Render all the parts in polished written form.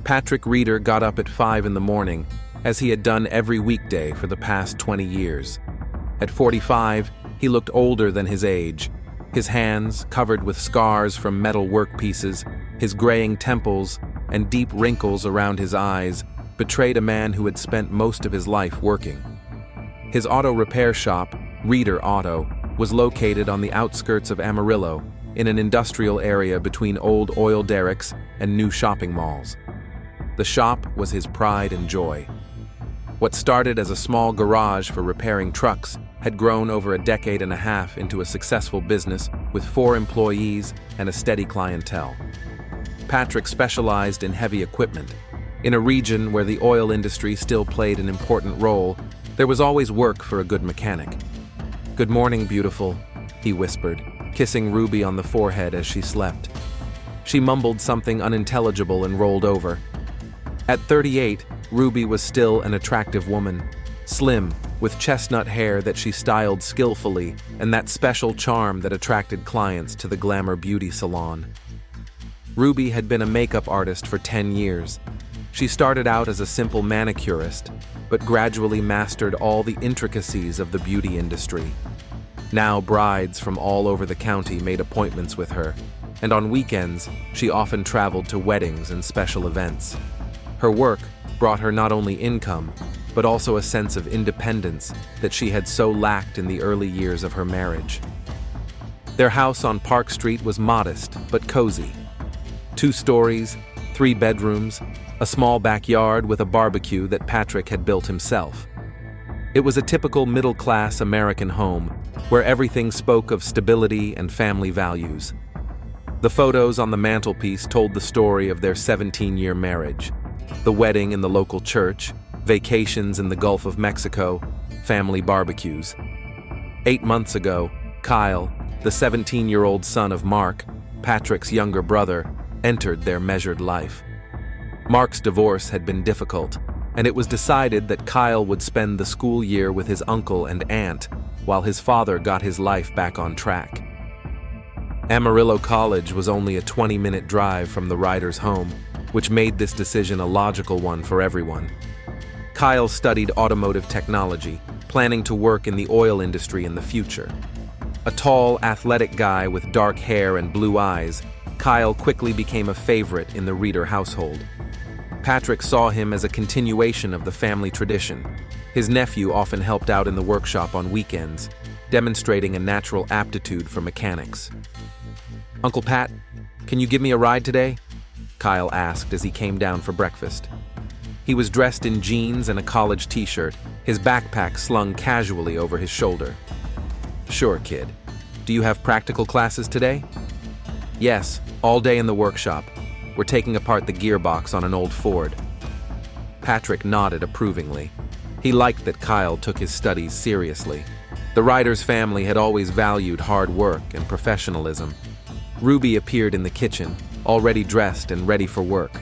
Patrick Reeder got up at 5 in the morning, as he had done every weekday for the past 20 years. At 45, he looked older than his age. His hands, covered with scars from metal workpieces, his graying temples, and deep wrinkles around his eyes betrayed a man who had spent most of his life working. His auto repair shop, Reeder Auto, was located on the outskirts of Amarillo, in an industrial area between old oil derricks and new shopping malls. The shop was his pride and joy. What started as a small garage for repairing trucks had grown over a decade and a half into a successful business with 4 employees and a steady clientele. Patrick specialized in heavy equipment. In a region where the oil industry still played an important role, there was always work for a good mechanic. "Good morning, beautiful," he whispered, kissing Ruby on the forehead as she slept. She mumbled something unintelligible and rolled over. At 38, Ruby was still an attractive woman, slim, with chestnut hair that she styled skillfully and that special charm that attracted clients to the glamour beauty salon. Ruby had been a makeup artist for 10 years. She started out as a simple manicurist, but gradually mastered all the intricacies of the beauty industry. Now brides from all over the county made appointments with her, and on weekends, she often traveled to weddings and special events. Her work brought her not only income, but also a sense of independence that she had so lacked in the early years of her marriage. Their house on Park Street was modest but cozy. 2 stories, 3 bedrooms, a small backyard with a barbecue that Patrick had built himself. It was a typical middle-class American home, where everything spoke of stability and family values. The photos on the mantelpiece told the story of their 17-year marriage, the wedding in the local church, vacations in the Gulf of Mexico, family barbecues. 8 months ago, Kyle, the 17-year-old son of Mark, Patrick's younger brother, entered their measured life. Mark's divorce had been difficult, and it was decided that Kyle would spend the school year with his uncle and aunt while his father got his life back on track. Amarillo College was only a 20-minute drive from the Riders' home, which made this decision a logical one for everyone. Kyle studied automotive technology, planning to work in the oil industry in the future. A tall, athletic guy with dark hair and blue eyes, Kyle quickly became a favorite in the Reeder household. Patrick saw him as a continuation of the family tradition. His nephew often helped out in the workshop on weekends, demonstrating a natural aptitude for mechanics. "Uncle Pat, can you give me a ride today?" Kyle asked as he came down for breakfast. He was dressed in jeans and a college t-shirt, his backpack slung casually over his shoulder. "Sure, kid. Do you have practical classes today?" "Yes, all day in the workshop. We're taking apart the gearbox on an old Ford." Patrick nodded approvingly. He liked that Kyle took his studies seriously. The Riders family had always valued hard work and professionalism. Ruby appeared in the kitchen, already dressed and ready for work.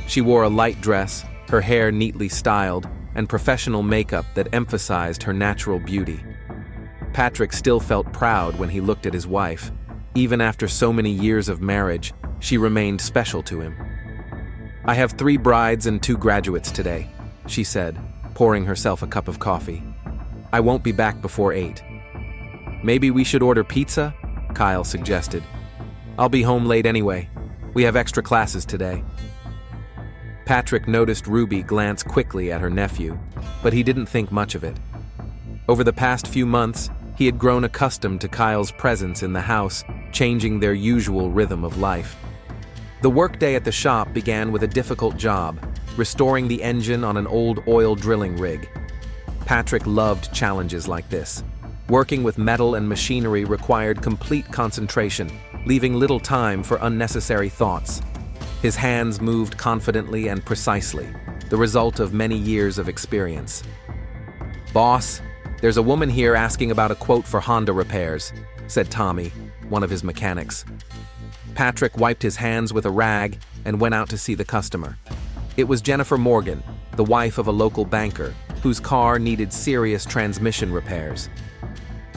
She wore a light dress, her hair neatly styled, and professional makeup that emphasized her natural beauty. Patrick still felt proud when he looked at his wife. Even after so many years of marriage, she remained special to him. "I have 3 brides and 2 graduates today," she said, pouring herself a cup of coffee. "I won't be back before 8. "Maybe we should order pizza?" Kyle suggested. "I'll be home late anyway. We have extra classes today." Patrick noticed Ruby glance quickly at her nephew, but he didn't think much of it. Over the past few months, he had grown accustomed to Kyle's presence in the house, changing their usual rhythm of life. The workday at the shop began with a difficult job, restoring the engine on an old oil drilling rig. Patrick loved challenges like this. Working with metal and machinery required complete concentration, leaving little time for unnecessary thoughts. His hands moved confidently and precisely, the result of many years of experience. "Boss, there's a woman here asking about a quote for Honda repairs," said Tommy, one of his mechanics. Patrick wiped his hands with a rag and went out to see the customer. It was Jennifer Morgan, the wife of a local banker, whose car needed serious transmission repairs.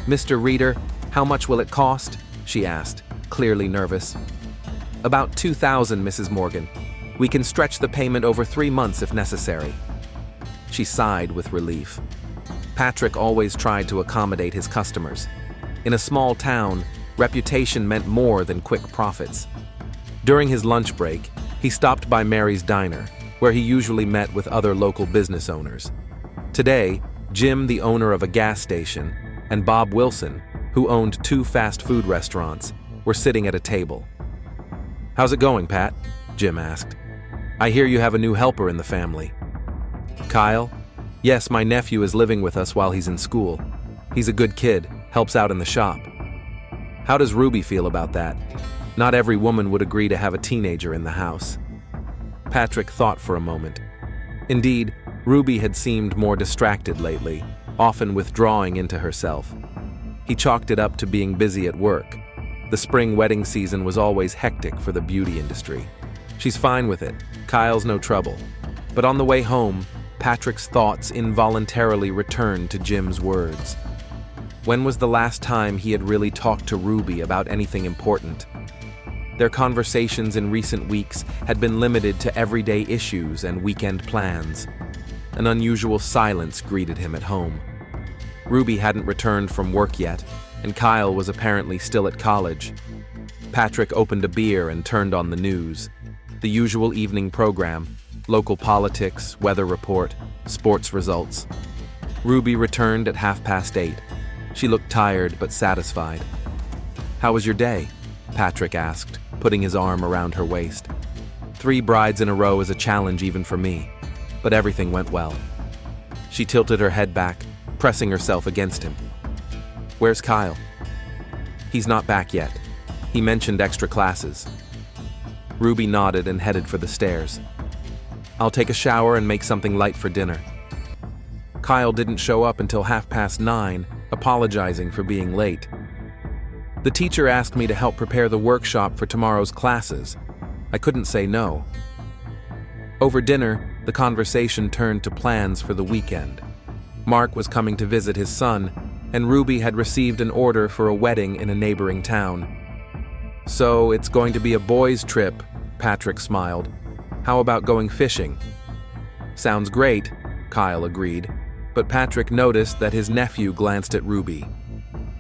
"Mr. Reeder, how much will it cost?" she asked, clearly nervous. "About $2,000, Mrs. Morgan. We can stretch the payment over 3 months if necessary." She sighed with relief. Patrick always tried to accommodate his customers. In a small town, reputation meant more than quick profits. During his lunch break, he stopped by Mary's Diner, where he usually met with other local business owners. Today, Jim, the owner of a gas station, and Bob Wilson, who owned 2 fast food restaurants, were sitting at a table. "How's it going, Pat?" Jim asked. "I hear you have a new helper in the family." "Kyle? Yes, my nephew is living with us while he's in school. He's a good kid, helps out in the shop." "How does Ruby feel about that? Not every woman would agree to have a teenager in the house." Patrick thought for a moment. Indeed, Ruby had seemed more distracted lately, often withdrawing into herself. He chalked it up to being busy at work. The spring wedding season was always hectic for the beauty industry. "She's fine with it. Kyle's no trouble." But on the way home, Patrick's thoughts involuntarily returned to Jim's words. When was the last time he had really talked to Ruby about anything important? Their conversations in recent weeks had been limited to everyday issues and weekend plans. An unusual silence greeted him at home. Ruby hadn't returned from work yet, and Kyle was apparently still at college. Patrick opened a beer and turned on the news. The usual evening program: local politics, weather report, sports results. Ruby returned at 8:30. She looked tired but satisfied. "How was your day?" Patrick asked, putting his arm around her waist. 3 brides in a row is a challenge even for me, but everything went well." She tilted her head back, pressing herself against him. "Where's Kyle?" "He's not back yet. He mentioned extra classes." Ruby nodded and headed for the stairs. "I'll take a shower and make something light for dinner." Kyle didn't show up until 9:30, apologizing for being late. "The teacher asked me to help prepare the workshop for tomorrow's classes. I couldn't say no." Over dinner, the conversation turned to plans for the weekend. Mark was coming to visit his son, and Ruby had received an order for a wedding in a neighboring town. "So it's going to be a boys' trip," Patrick smiled. "How about going fishing?" "Sounds great," Kyle agreed, but Patrick noticed that his nephew glanced at Ruby.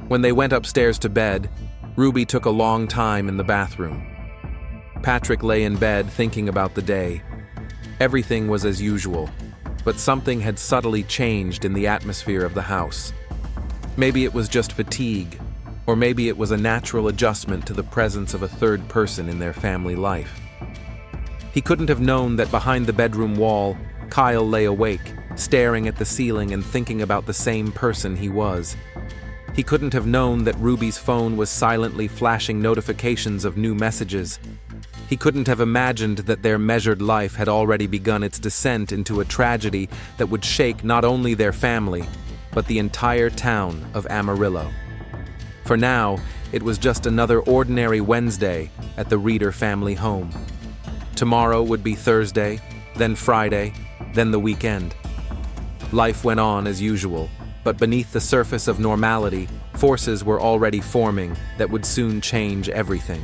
When they went upstairs to bed, Ruby took a long time in the bathroom. Patrick lay in bed thinking about the day. Everything was as usual, but something had subtly changed in the atmosphere of the house. Maybe it was just fatigue, or maybe it was a natural adjustment to the presence of a third person in their family life. He couldn't have known that behind the bedroom wall, Kyle lay awake, staring at the ceiling and thinking about the same person he was. He couldn't have known that Ruby's phone was silently flashing notifications of new messages. He couldn't have imagined that their measured life had already begun its descent into a tragedy that would shake not only their family, but the entire town of Amarillo. For now, it was just another ordinary Wednesday at the Reeder family home. Tomorrow would be Thursday, then Friday, then the weekend. Life went on as usual, but beneath the surface of normality, forces were already forming that would soon change everything.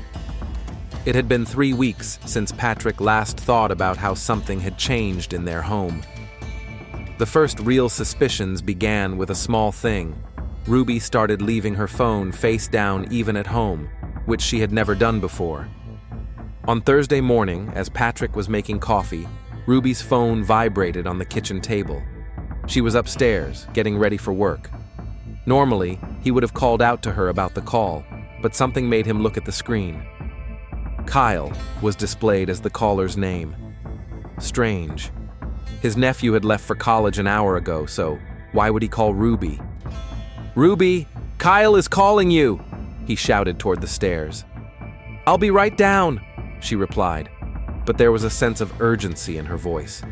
It had been 3 weeks since Patrick last thought about how something had changed in their home. The first real suspicions began with a small thing. Ruby started leaving her phone face down even at home, which she had never done before. On Thursday morning, as Patrick was making coffee, Ruby's phone vibrated on the kitchen table. She was upstairs, getting ready for work. Normally, he would have called out to her about the call, but something made him look at the screen. Kyle was displayed as the caller's name. Strange. His nephew had left for college an hour ago, so why would he call Ruby? "Ruby, Kyle is calling you!" he shouted toward the stairs. "I'll be right down," she replied, but there was a sense of urgency in her voice.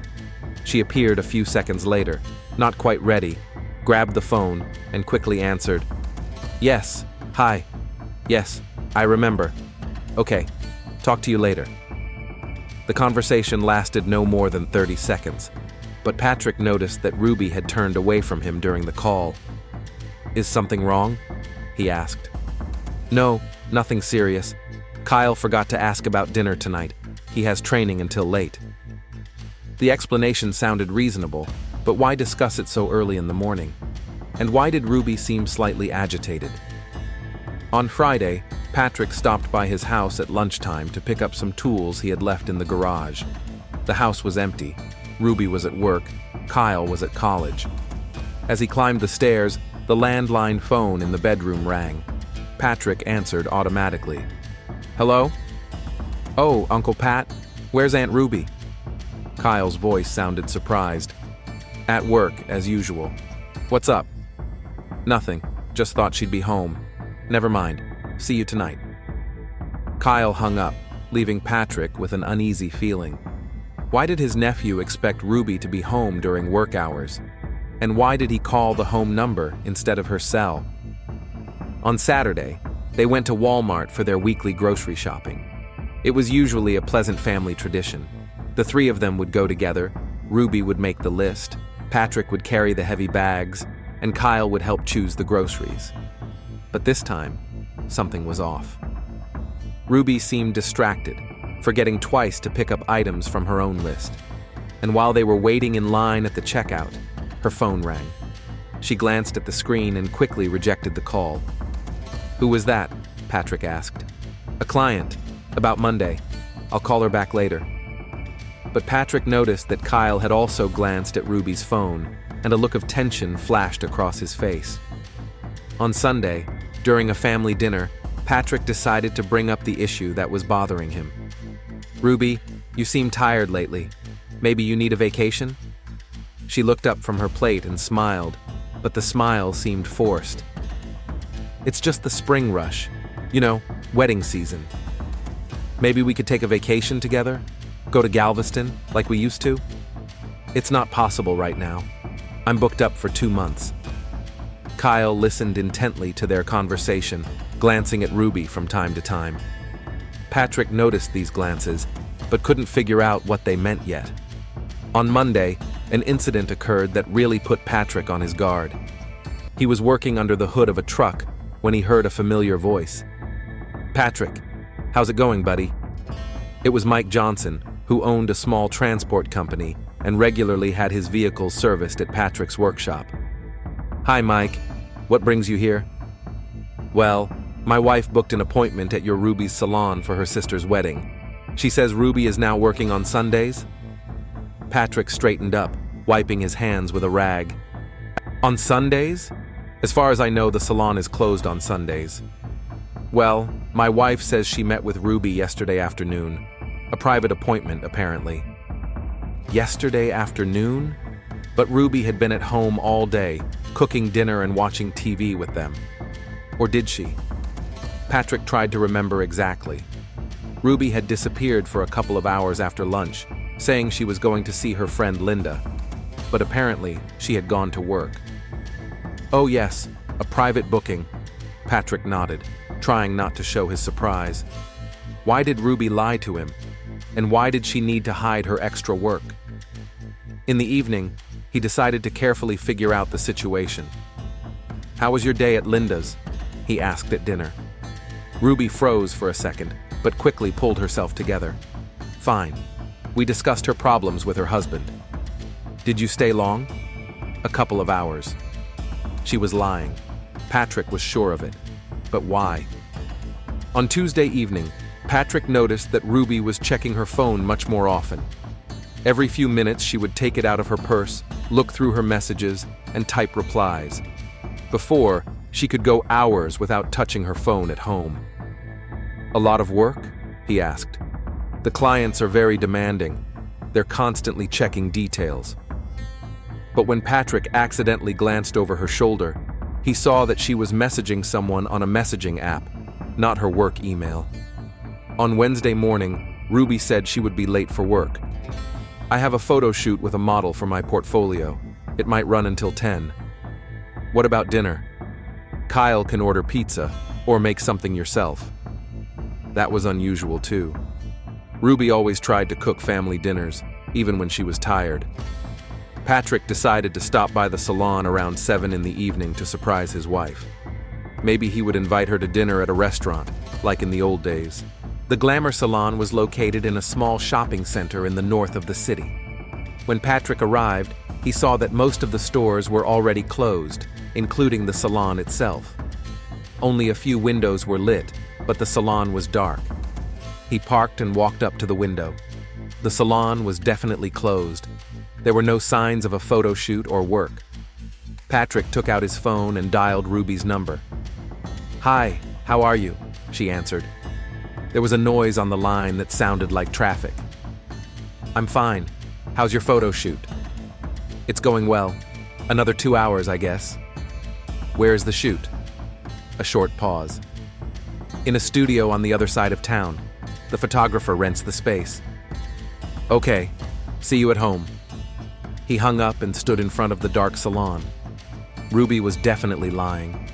She appeared a few seconds later, not quite ready, grabbed the phone, and quickly answered. "Yes, hi. Yes, I remember. Okay, talk to you later." The conversation lasted no more than 30 seconds, but Patrick noticed that Ruby had turned away from him during the call. "Is something wrong?" he asked. "No, nothing serious. Kyle forgot to ask about dinner tonight. He has training until late. The explanation sounded reasonable, but why discuss it so early in the morning? And why did Ruby seem slightly agitated? On Friday, Patrick stopped by his house at lunchtime to pick up some tools he had left in the garage. The house was empty. Ruby was at work. Kyle was at college. As he climbed the stairs, the landline phone in the bedroom rang. Patrick answered automatically. "Hello? Oh, Uncle Pat, where's Aunt Ruby?" Kyle's voice sounded surprised. "At work, as usual. What's up?" "Nothing. Just thought she'd be home. Never mind. See you tonight." Kyle hung up, leaving Patrick with an uneasy feeling. Why did his nephew expect Ruby to be home during work hours? And why did he call the home number instead of her cell? On Saturday, they went to Walmart for their weekly grocery shopping. It was usually a pleasant family tradition. The three of them would go together. Ruby would make the list, Patrick would carry the heavy bags, and Kyle would help choose the groceries. But this time, something was off. Ruby seemed distracted, forgetting twice to pick up items from her own list. And while they were waiting in line at the checkout, her phone rang. She glanced at the screen and quickly rejected the call. "Who was that?" Patrick asked. "A client. About Monday. I'll call her back later." But Patrick noticed that Kyle had also glanced at Ruby's phone, and a look of tension flashed across his face. On Sunday, during a family dinner, Patrick decided to bring up the issue that was bothering him. "Ruby, you seem tired lately. Maybe you need a vacation?" She looked up from her plate and smiled, but the smile seemed forced. "It's just the spring rush. You know, wedding season. Maybe we could take a vacation together? Go to Galveston, like we used to?" "It's not possible right now. I'm booked up for 2 months." Kyle listened intently to their conversation, glancing at Ruby from time to time. Patrick noticed these glances, but couldn't figure out what they meant yet. On Monday, an incident occurred that really put Patrick on his guard. He was working under the hood of a truck when he heard a familiar voice. "Patrick, how's it going, buddy?" It was Mike Johnson, who owned a small transport company and regularly had his vehicles serviced at Patrick's workshop. "Hi, Mike. What brings you here?" "Well, my wife booked an appointment at your Ruby's salon for her sister's wedding. She says Ruby is now working on Sundays?" Patrick straightened up, wiping his hands with a rag. "On Sundays? As far as I know, the salon is closed on Sundays." "Well, my wife says she met with Ruby yesterday afternoon. A private appointment, apparently." Yesterday afternoon? But Ruby had been at home all day, cooking dinner and watching TV with them. Or did she? Patrick tried to remember exactly. Ruby had disappeared for a couple of hours after lunch, saying she was going to see her friend Linda. But apparently, she had gone to work. "Oh yes, a private booking." Patrick nodded, trying not to show his surprise. Why did Ruby lie to him? And why did she need to hide her extra work? In the evening, he decided to carefully figure out the situation. "How was your day at Linda's?" he asked at dinner. Ruby froze for a second, but quickly pulled herself together. "Fine. We discussed her problems with her husband." "Did you stay long?" "A couple of hours." She was lying. Patrick was sure of it. But why? On Tuesday evening, Patrick noticed that Ruby was checking her phone much more often. Every few minutes she would take it out of her purse, look through her messages, and type replies. Before, she could go hours without touching her phone at home. "A lot of work?" he asked. "The clients are very demanding. They're constantly checking details." But when Patrick accidentally glanced over her shoulder, he saw that she was messaging someone on a messaging app, not her work email. On Wednesday morning, Ruby said she would be late for work. "I have a photo shoot with a model for my portfolio. It might run until 10. "What about dinner?" "Kyle can order pizza, or make something yourself." That was unusual too. Ruby always tried to cook family dinners, even when she was tired. Patrick decided to stop by the salon around 7 in the evening to surprise his wife. Maybe he would invite her to dinner at a restaurant, like in the old days. The glamour salon was located in a small shopping center in the north of the city. When Patrick arrived, he saw that most of the stores were already closed, including the salon itself. Only a few windows were lit, but the salon was dark. He parked and walked up to the window. The salon was definitely closed. There were no signs of a photo shoot or work. Patrick took out his phone and dialed Ruby's number. "Hi, how are you?" she answered. There was a noise on the line that sounded like traffic. "I'm fine. How's your photo shoot?" "It's going well. Another 2 hours, I guess." "Where's the shoot?" A short pause. "In a studio on the other side of town. The photographer rents the space." "Okay. See you at home." He hung up and stood in front of the dark salon. Ruby was definitely lying.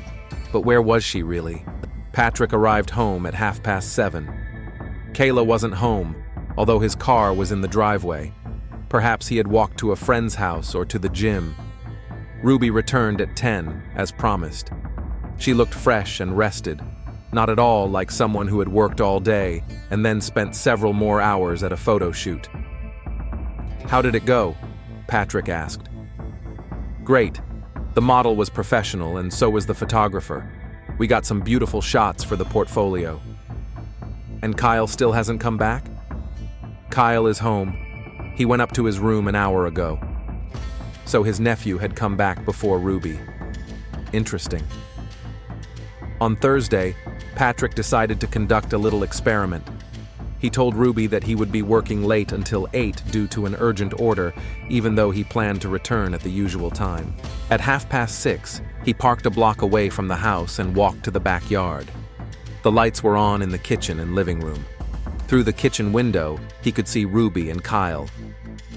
But where was she really? Patrick arrived home at 7:30. Kayla wasn't home, although his car was in the driveway. Perhaps he had walked to a friend's house or to the gym. Ruby returned at 10, as promised. She looked fresh and rested, not at all like someone who had worked all day and then spent several more hours at a photo shoot. "How did it go?" Patrick asked. "Great. The model was professional and so was the photographer. We got some beautiful shots for the portfolio." "And Kyle still hasn't come back?" "Kyle is home. He went up to his room an hour ago." So his nephew had come back before Ruby. Interesting. On Thursday, Patrick decided to conduct a little experiment. He told Ruby that he would be working late until 8 due to an urgent order, even though he planned to return at the usual time. At 6:30, he parked a block away from the house and walked to the backyard. The lights were on in the kitchen and living room. Through the kitchen window, he could see Ruby and Kyle.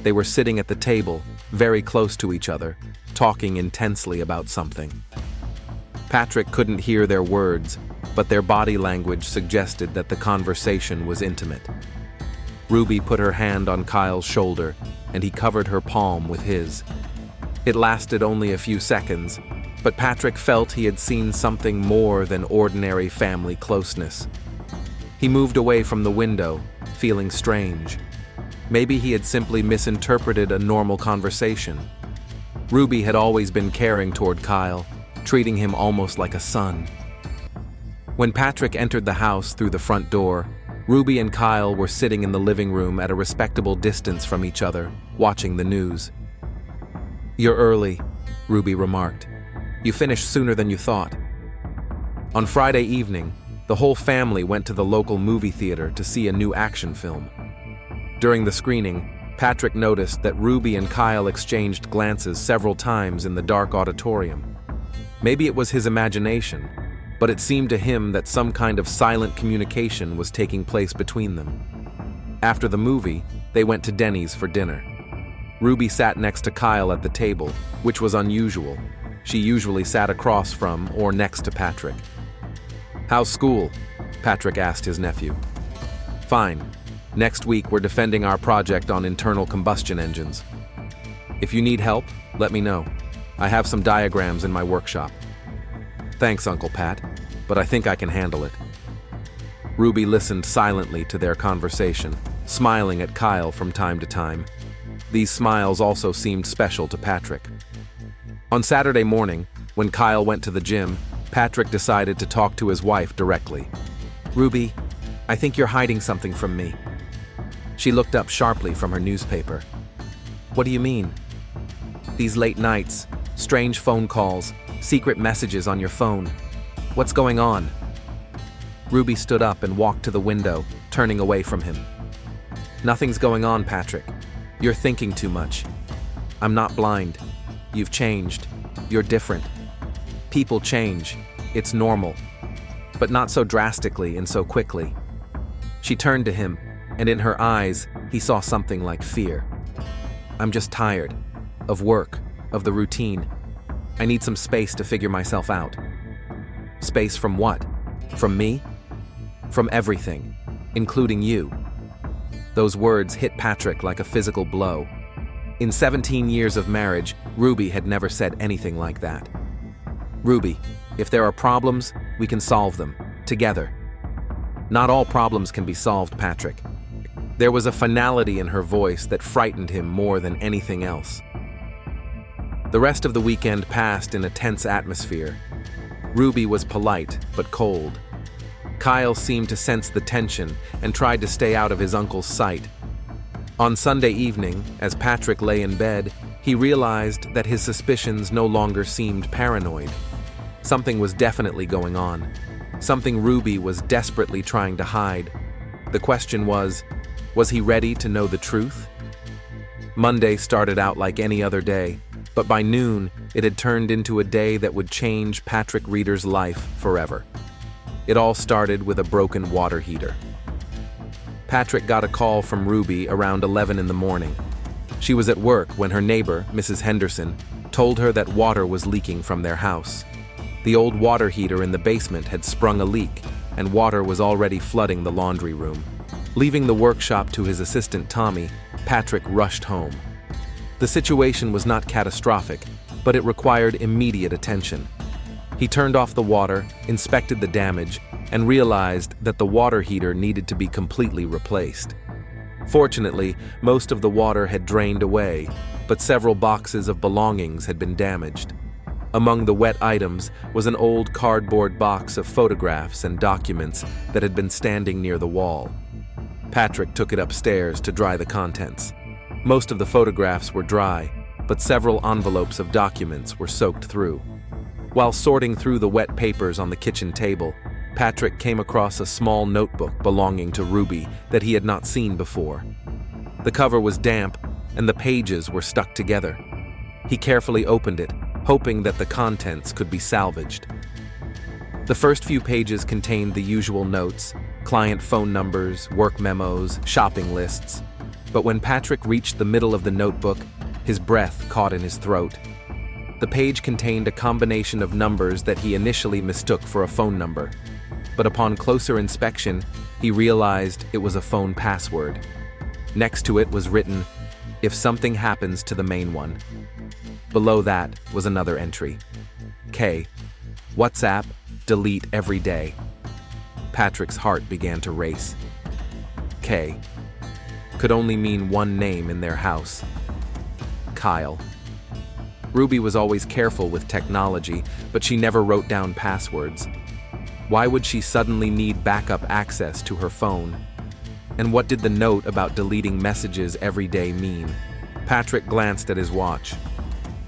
They were sitting at the table, very close to each other, talking intensely about something. Patrick couldn't hear their words, but their body language suggested that the conversation was intimate. Ruby put her hand on Kyle's shoulder, and he covered her palm with his. It lasted only a few seconds, but Patrick felt he had seen something more than ordinary family closeness. He moved away from the window, feeling strange. Maybe he had simply misinterpreted a normal conversation. Ruby had always been caring toward Kyle, treating him almost like a son. When Patrick entered the house through the front door, Ruby and Kyle were sitting in the living room at a respectable distance from each other, watching the news. "You're early," Ruby remarked. "You finished sooner than you thought." On Friday evening, the whole family went to the local movie theater to see a new action film. During the screening, Patrick noticed that Ruby and Kyle exchanged glances several times in the dark auditorium. Maybe it was his imagination, but it seemed to him that some kind of silent communication was taking place between them. After the movie, they went to Denny's for dinner. Ruby sat next to Kyle at the table, which was unusual. She usually sat across from or next to Patrick. "How's school?" Patrick asked his nephew. "Fine. Next week we're defending our project on internal combustion engines. If you need help, let me know. I have some diagrams in my workshop." "Thanks, Uncle Pat, but I think I can handle it." Ruby listened silently to their conversation, smiling at Kyle from time to time. These smiles also seemed special to Patrick. On Saturday morning, when Kyle went to the gym, Patrick decided to talk to his wife directly. "Ruby, I think you're hiding something from me." She looked up sharply from her newspaper. "What do you mean?" "These late nights, strange phone calls, secret messages on your phone. What's going on?" Ruby stood up and walked to the window, turning away from him. "Nothing's going on, Patrick. You're thinking too much. I'm not blind. You've changed. You're different. People change. It's normal. But not so drastically and so quickly." She turned to him, and in her eyes, he saw something like fear. "I'm just tired. Of work. Of the routine. I need some space to figure myself out." "Space from what? From me?" "From everything, including you." Those words hit Patrick like a physical blow. In 17 years of marriage, Ruby had never said anything like that. "Ruby, if there are problems, we can solve them, together." Not all problems can be solved, Patrick. There was a finality in her voice that frightened him more than anything else. The rest of the weekend passed in a tense atmosphere. Ruby was polite, but cold. Kyle seemed to sense the tension and tried to stay out of his uncle's sight. On Sunday evening, as Patrick lay in bed, he realized that his suspicions no longer seemed paranoid. Something was definitely going on. Something Ruby was desperately trying to hide. The question was he ready to know the truth? Monday started out like any other day, but by noon, it had turned into a day that would change Patrick Reeder's life forever. It all started with a broken water heater. Patrick got a call from Ruby around 11 in the morning. She was at work when her neighbor, Mrs. Henderson, told her that water was leaking from their house. The old water heater in the basement had sprung a leak, and water was already flooding the laundry room. Leaving the workshop to his assistant Tommy, Patrick rushed home. The situation was not catastrophic, but it required immediate attention. He turned off the water, inspected the damage, and realized that the water heater needed to be completely replaced. Fortunately, most of the water had drained away, but several boxes of belongings had been damaged. Among the wet items was an old cardboard box of photographs and documents that had been standing near the wall. Patrick took it upstairs to dry the contents. Most of the photographs were dry, but several envelopes of documents were soaked through. While sorting through the wet papers on the kitchen table, Patrick came across a small notebook belonging to Ruby that he had not seen before. The cover was damp, and the pages were stuck together. He carefully opened it, hoping that the contents could be salvaged. The first few pages contained the usual notes, client phone numbers, work memos, shopping lists. But when Patrick reached the middle of the notebook, his breath caught in his throat. The page contained a combination of numbers that he initially mistook for a phone number. But upon closer inspection, he realized it was a phone password. Next to it was written, "If something happens to the main one." Below that was another entry. K. WhatsApp, delete every day. Patrick's heart began to race. K. Could only mean one name in their house. Kyle. Ruby was always careful with technology, but she never wrote down passwords. Why would she suddenly need backup access to her phone? And what did the note about deleting messages every day mean? Patrick glanced at his watch.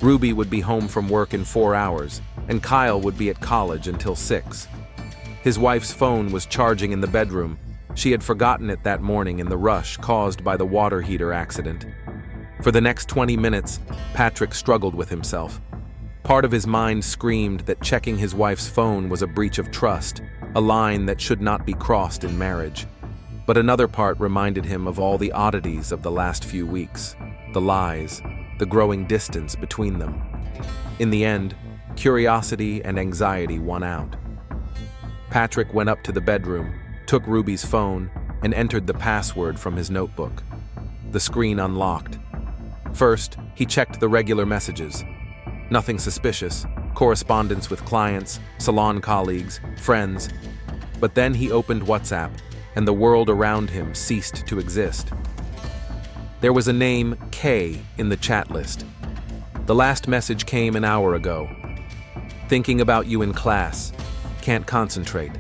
Ruby would be home from work in 4 hours, and Kyle would be at college until 6. His wife's phone was charging in the bedroom. She had forgotten it that morning in the rush caused by the water heater accident. For the next 20 minutes, Patrick struggled with himself. Part of his mind screamed that checking his wife's phone was a breach of trust, a line that should not be crossed in marriage. But another part reminded him of all the oddities of the last few weeks, the lies, the growing distance between them. In the end, curiosity and anxiety won out. Patrick went up to the bedroom, took Ruby's phone, and entered the password from his notebook. The screen unlocked. First, he checked the regular messages. Nothing suspicious, correspondence with clients, salon colleagues, friends. But then he opened WhatsApp, and the world around him ceased to exist. There was a name, K, in the chat list. The last message came an hour ago. Thinking about you in class. Can't concentrate.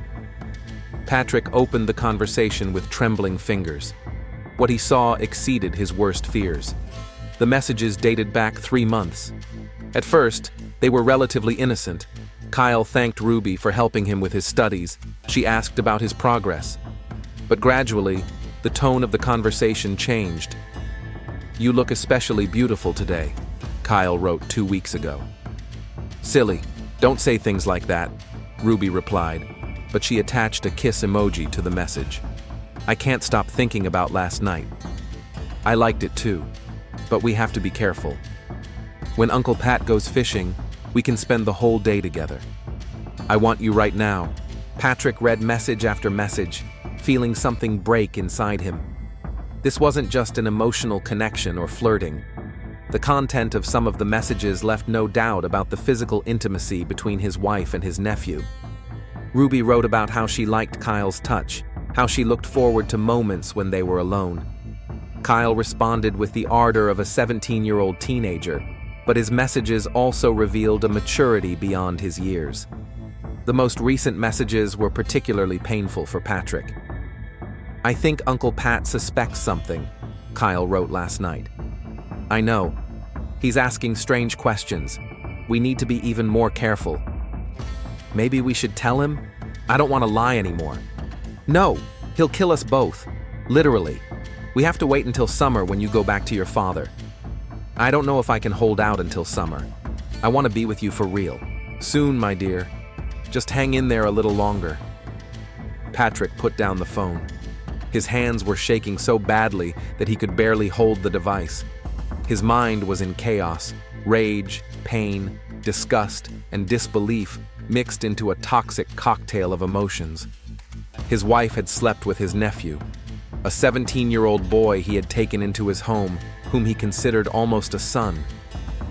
Patrick opened the conversation with trembling fingers. What he saw exceeded his worst fears. The messages dated back 3 months. At first, they were relatively innocent. Kyle thanked Ruby for helping him with his studies. She asked about his progress. But gradually, the tone of the conversation changed. "You look especially beautiful today," Kyle wrote 2 weeks ago. "Silly, don't say things like that," Ruby replied, but she attached a kiss emoji to the message. "I can't stop thinking about last night. I liked it too, but we have to be careful. When Uncle Pat goes fishing, we can spend the whole day together. I want you right now." Patrick read message after message, feeling something break inside him. This wasn't just an emotional connection or flirting. The content of some of the messages left no doubt about the physical intimacy between his wife and his nephew. Ruby wrote about how she liked Kyle's touch, how she looked forward to moments when they were alone. Kyle responded with the ardor of a 17-year-old teenager, but his messages also revealed a maturity beyond his years. The most recent messages were particularly painful for Patrick. "I think Uncle Pat suspects something," Kyle wrote last night. "I know. He's asking strange questions. We need to be even more careful. Maybe we should tell him? I don't want to lie anymore." "No, he'll kill us both. Literally. We have to wait until summer when you go back to your father. I don't know if I can hold out until summer. I want to be with you for real. Soon, my dear. Just hang in there a little longer." Patrick put down the phone. His hands were shaking so badly that he could barely hold the device. His mind was in chaos. Rage, pain, disgust, and disbelief mixed into a toxic cocktail of emotions. His wife had slept with his nephew, a 17-year-old boy he had taken into his home, whom he considered almost a son.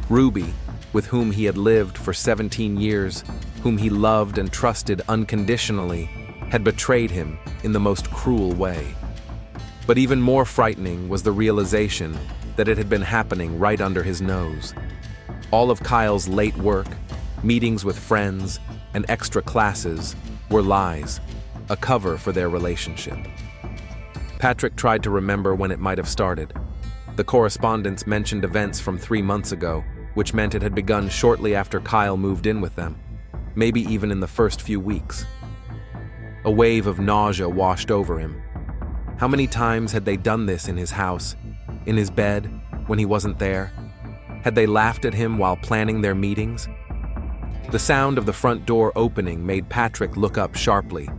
Ruby, with whom he had lived for 17 years, whom he loved and trusted unconditionally, had betrayed him in the most cruel way. But even more frightening was the realization that it had been happening right under his nose. All of Kyle's late work, meetings with friends, and extra classes were lies, a cover for their relationship. Patrick tried to remember when it might have started. The correspondence mentioned events from 3 months ago, which meant it had begun shortly after Kyle moved in with them, maybe even in the first few weeks. A wave of nausea washed over him. How many times had they done this in his house, in his bed, when he wasn't there? Had they laughed at him while planning their meetings? The sound of the front door opening made Patrick look up sharply.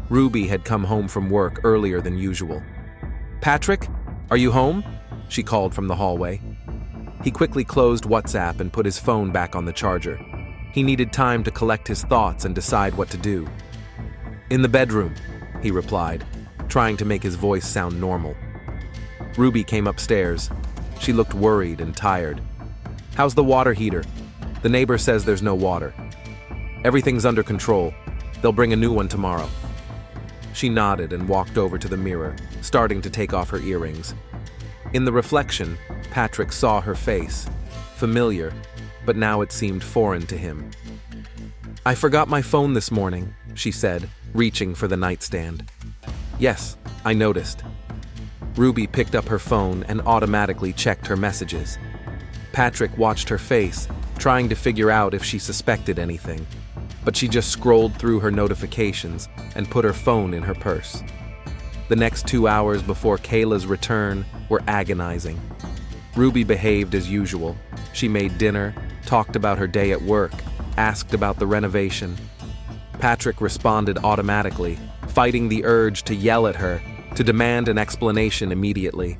Ruby had come home from work earlier than usual. "Patrick, are you home?" she called from the hallway. He quickly closed WhatsApp and put his phone back on the charger. He needed time to collect his thoughts and decide what to do. "In the bedroom," he replied, trying to make his voice sound normal. Ruby came upstairs. She looked worried and tired. "How's the water heater? The neighbor says there's no water." "Everything's under control. They'll bring a new one tomorrow." She nodded and walked over to the mirror, starting to take off her earrings. In the reflection, Patrick saw her face, familiar, but now it seemed foreign to him. "I forgot my phone this morning," she said, reaching for the nightstand. "Yes, I noticed." Ruby picked up her phone and automatically checked her messages. Patrick watched her face, trying to figure out if she suspected anything, but she just scrolled through her notifications and put her phone in her purse. The next 2 hours before Kayla's return were agonizing. Ruby behaved as usual. She made dinner, talked about her day at work, asked about the renovation. Patrick responded automatically, fighting the urge to yell at her, to demand an explanation immediately.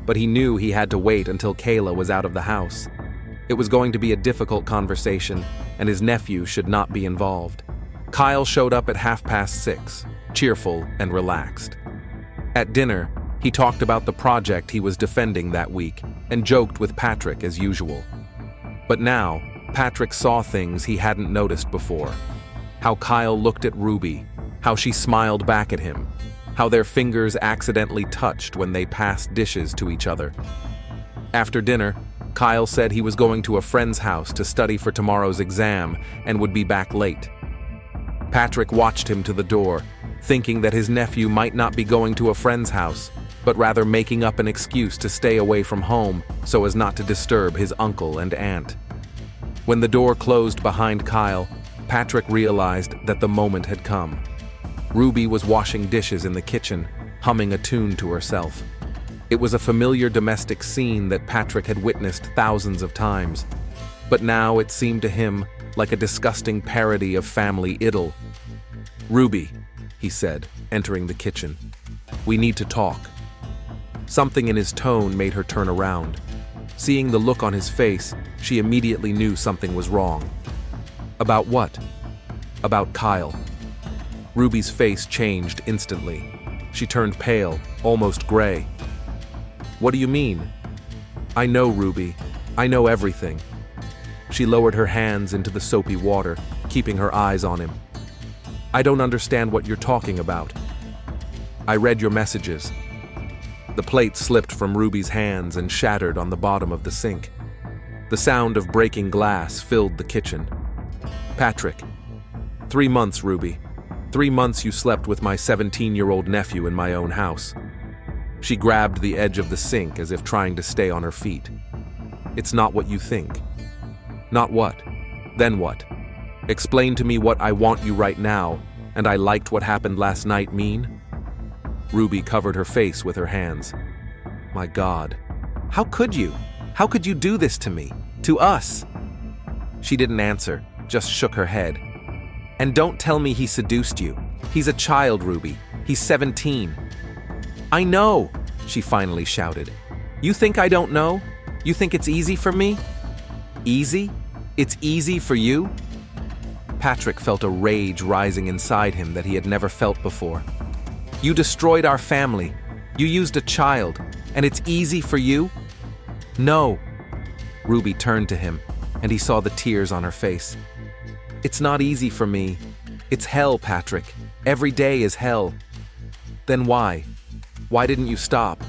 But he knew he had to wait until Kayla was out of the house. It was going to be a difficult conversation, and his nephew should not be involved. Kyle showed up at 6:30, cheerful and relaxed. At dinner, he talked about the project he was defending that week and joked with Patrick as usual. But now, Patrick saw things he hadn't noticed before. How Kyle looked at Ruby, how she smiled back at him, how their fingers accidentally touched when they passed dishes to each other. After dinner, Kyle said he was going to a friend's house to study for tomorrow's exam and would be back late. Patrick watched him to the door, thinking that his nephew might not be going to a friend's house, but rather making up an excuse to stay away from home so as not to disturb his uncle and aunt. When the door closed behind Kyle, Patrick realized that the moment had come. Ruby was washing dishes in the kitchen, humming a tune to herself. It was a familiar domestic scene that Patrick had witnessed thousands of times, but now it seemed to him like a disgusting parody of family idyll. "Ruby," he said, entering the kitchen, "we need to talk." Something in his tone made her turn around. Seeing the look on his face, she immediately knew something was wrong. "About what?" "About Kyle." Ruby's face changed instantly. She turned pale, almost gray. "What do you mean?" "I know, Ruby. I know everything." She lowered her hands into the soapy water, keeping her eyes on him. "I don't understand what you're talking about." I read your messages. The plate slipped from Ruby's hands and shattered on the bottom of the sink. The sound of breaking glass filled the kitchen. Patrick. 3 months, Ruby. 3 months you slept with my 17-year-old nephew in my own house. She grabbed the edge of the sink as if trying to stay on her feet. It's not what you think. Not what? Then what? Explain to me what I want you right now, and I liked what happened last night mean? Ruby covered her face with her hands. My God. How could you? How could you do this to me? To us? She didn't answer, just shook her head. And don't tell me he seduced you. He's a child, Ruby. He's 17. I know, she finally shouted. You think I don't know? You think it's easy for me? Easy? It's easy for you? Patrick felt a rage rising inside him that he had never felt before. You destroyed our family. You used a child, and it's easy for you? No. Ruby turned to him, and he saw the tears on her face. It's not easy for me. It's hell, Patrick. Every day is hell. Then why? Why didn't you stop?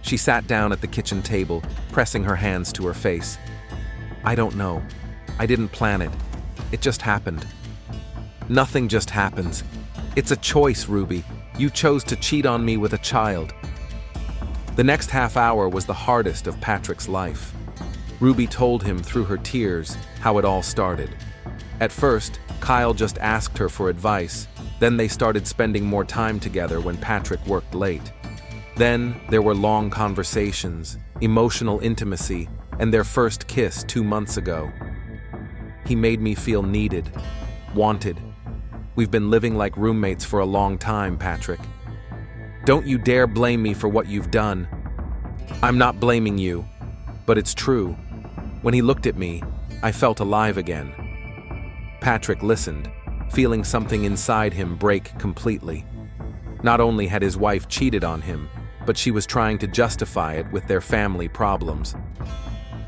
She sat down at the kitchen table, pressing her hands to her face. I don't know. I didn't plan it. It just happened. Nothing just happens. It's a choice, Ruby. You chose to cheat on me with a child. The next half hour was the hardest of Patrick's life. Ruby told him through her tears how it all started. At first, Kyle just asked her for advice. Then they started spending more time together when Patrick worked late. Then there were long conversations, emotional intimacy, and their first kiss 2 months ago. He made me feel needed, wanted. We've been living like roommates for a long time, Patrick. Don't you dare blame me for what you've done. I'm not blaming you, but it's true. When he looked at me, I felt alive again. Patrick listened, feeling something inside him break completely. Not only had his wife cheated on him, but she was trying to justify it with their family problems.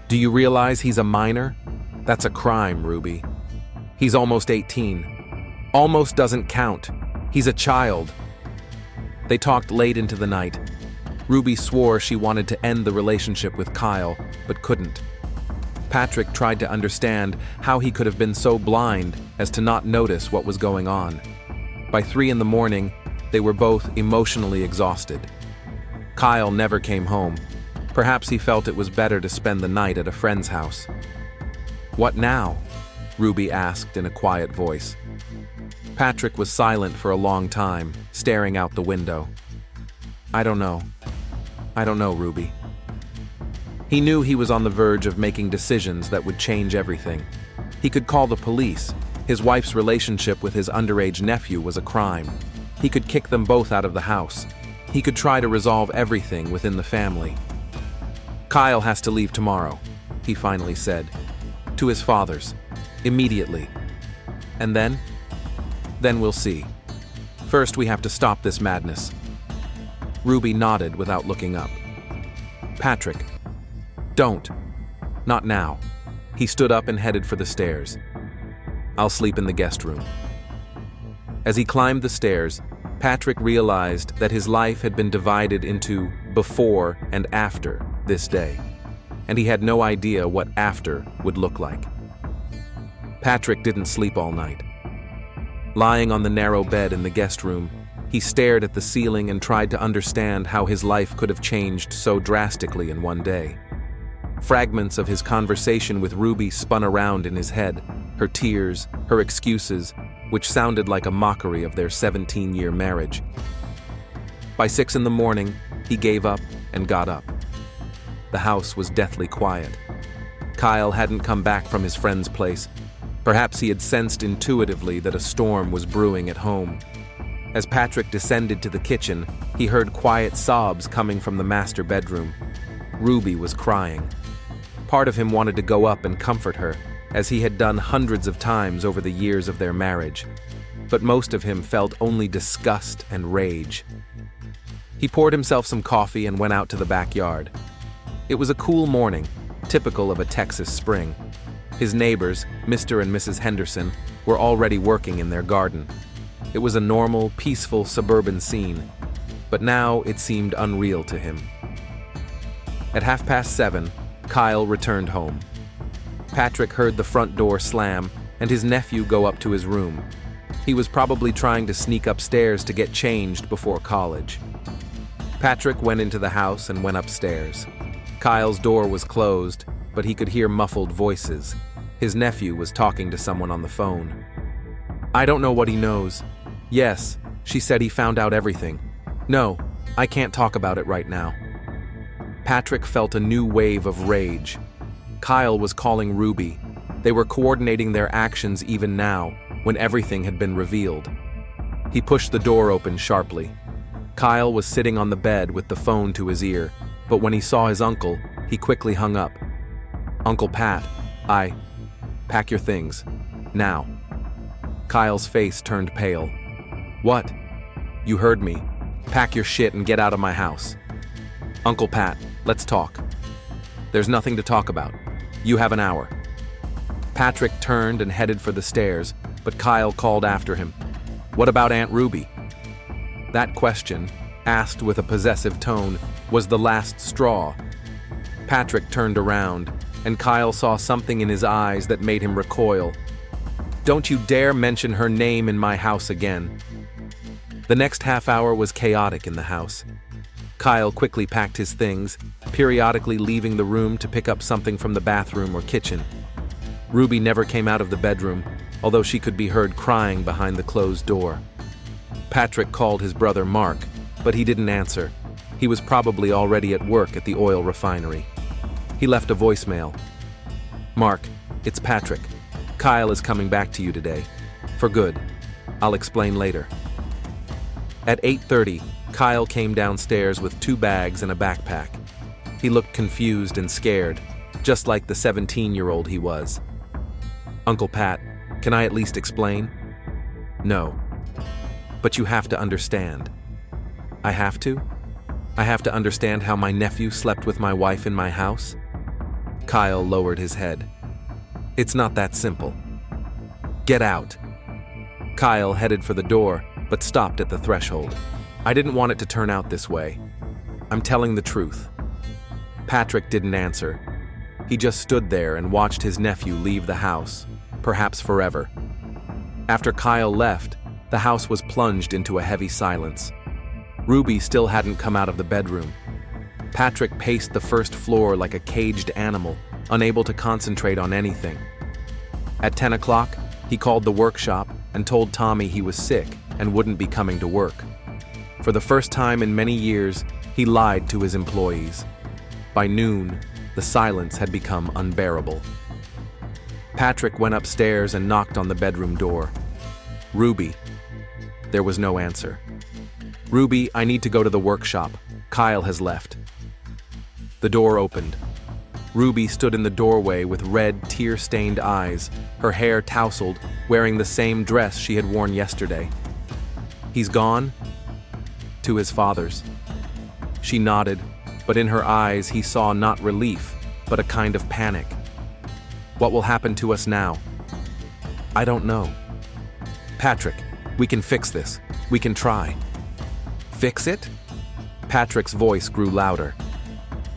Do you realize he's a minor? That's a crime, Ruby. He's almost 18. Almost doesn't count. He's a child. They talked late into the night. Ruby swore she wanted to end the relationship with Kyle, but couldn't. Patrick tried to understand how he could have been so blind as to not notice what was going on. By 3 in the morning, they were both emotionally exhausted. Kyle never came home. Perhaps he felt it was better to spend the night at a friend's house. What now? Ruby asked in a quiet voice. Patrick was silent for a long time, staring out the window. I don't know. I don't know, Ruby. He knew he was on the verge of making decisions that would change everything. He could call the police. His wife's relationship with his underage nephew was a crime. He could kick them both out of the house. He could try to resolve everything within the family. Kyle has to leave tomorrow, he finally said. To his father's. Immediately. And then? Then we'll see. First, we have to stop this madness. Ruby nodded without looking up. Patrick. Don't. Not now. He stood up and headed for the stairs. I'll sleep in the guest room. As he climbed the stairs, Patrick realized that his life had been divided into before and after this day, and he had no idea what after would look like. Patrick didn't sleep all night. Lying on the narrow bed in the guest room, he stared at the ceiling and tried to understand how his life could have changed so drastically in one day. Fragments of his conversation with Ruby spun around in his head, her tears, her excuses, which sounded like a mockery of their 17-year marriage. By 6 in the morning, he gave up and got up. The house was deathly quiet. Kyle hadn't come back from his friend's place. Perhaps he had sensed intuitively that a storm was brewing at home. As Patrick descended to the kitchen, he heard quiet sobs coming from the master bedroom. Ruby was crying. Part of him wanted to go up and comfort her, as he had done hundreds of times over the years of their marriage. But most of him felt only disgust and rage. He poured himself some coffee and went out to the backyard. It was a cool morning, typical of a Texas spring. His neighbors, Mr. and Mrs. Henderson, were already working in their garden. It was a normal, peaceful suburban scene, but now it seemed unreal to him. At 7:30, Kyle returned home. Patrick heard the front door slam and his nephew go up to his room. He was probably trying to sneak upstairs to get changed before college. Patrick went into the house and went upstairs. Kyle's door was closed, but he could hear muffled voices. His nephew was talking to someone on the phone. "I don't know what he knows. Yes, she said he found out everything. No, I can't talk about it right now." Patrick felt a new wave of rage. Kyle was calling Ruby. They were coordinating their actions even now, when everything had been revealed. He pushed the door open sharply. Kyle was sitting on the bed with the phone to his ear, but when he saw his uncle, he quickly hung up. "Uncle Pat, pack your things. Now." Kyle's face turned pale. "What?" "You heard me. Pack your shit and get out of my house." "Uncle Pat, let's talk." "There's nothing to talk about. You have an hour." Patrick turned and headed for the stairs, but Kyle called after him. "What about Aunt Ruby?" That question, asked with a possessive tone, was the last straw. Patrick turned around, and Kyle saw something in his eyes that made him recoil. "Don't you dare mention her name in my house again." The next half hour was chaotic in the house. Kyle quickly packed his things, periodically leaving the room to pick up something from the bathroom or kitchen. Ruby never came out of the bedroom, although she could be heard crying behind the closed door. Patrick called his brother Mark, but he didn't answer. He was probably already at work at the oil refinery. He left a voicemail. "Mark, it's Patrick. Kyle is coming back to you today. For good. I'll explain later." At 8:30, Kyle came downstairs with 2 bags and a backpack. He looked confused and scared, just like the 17-year-old he was. "Uncle Pat, can I at least explain?" "No. But you have to understand." "I have to? I have to understand how my nephew slept with my wife in my house?" Kyle lowered his head. "It's not that simple. Get out." Kyle headed for the door, but stopped at the threshold. "I didn't want it to turn out this way. I'm telling the truth." Patrick didn't answer. He just stood there and watched his nephew leave the house, perhaps forever. After Kyle left, the house was plunged into a heavy silence. Ruby still hadn't come out of the bedroom. Patrick paced the first floor like a caged animal, unable to concentrate on anything. At 10 o'clock, he called the workshop and told Tommy he was sick and wouldn't be coming to work. For the first time in many years, he lied to his employees. By noon, the silence had become unbearable. Patrick went upstairs and knocked on the bedroom door. "Ruby." There was no answer. "Ruby, I need to go to the workshop. Kyle has left." The door opened. Ruby stood in the doorway with red, tear-stained eyes, her hair tousled, wearing the same dress she had worn yesterday. "He's gone?" "To his father's." She nodded, but in her eyes he saw not relief, but a kind of panic. "What will happen to us now?" "I don't know." "Patrick, we can fix this. We can try." "Fix it?" Patrick's voice grew louder.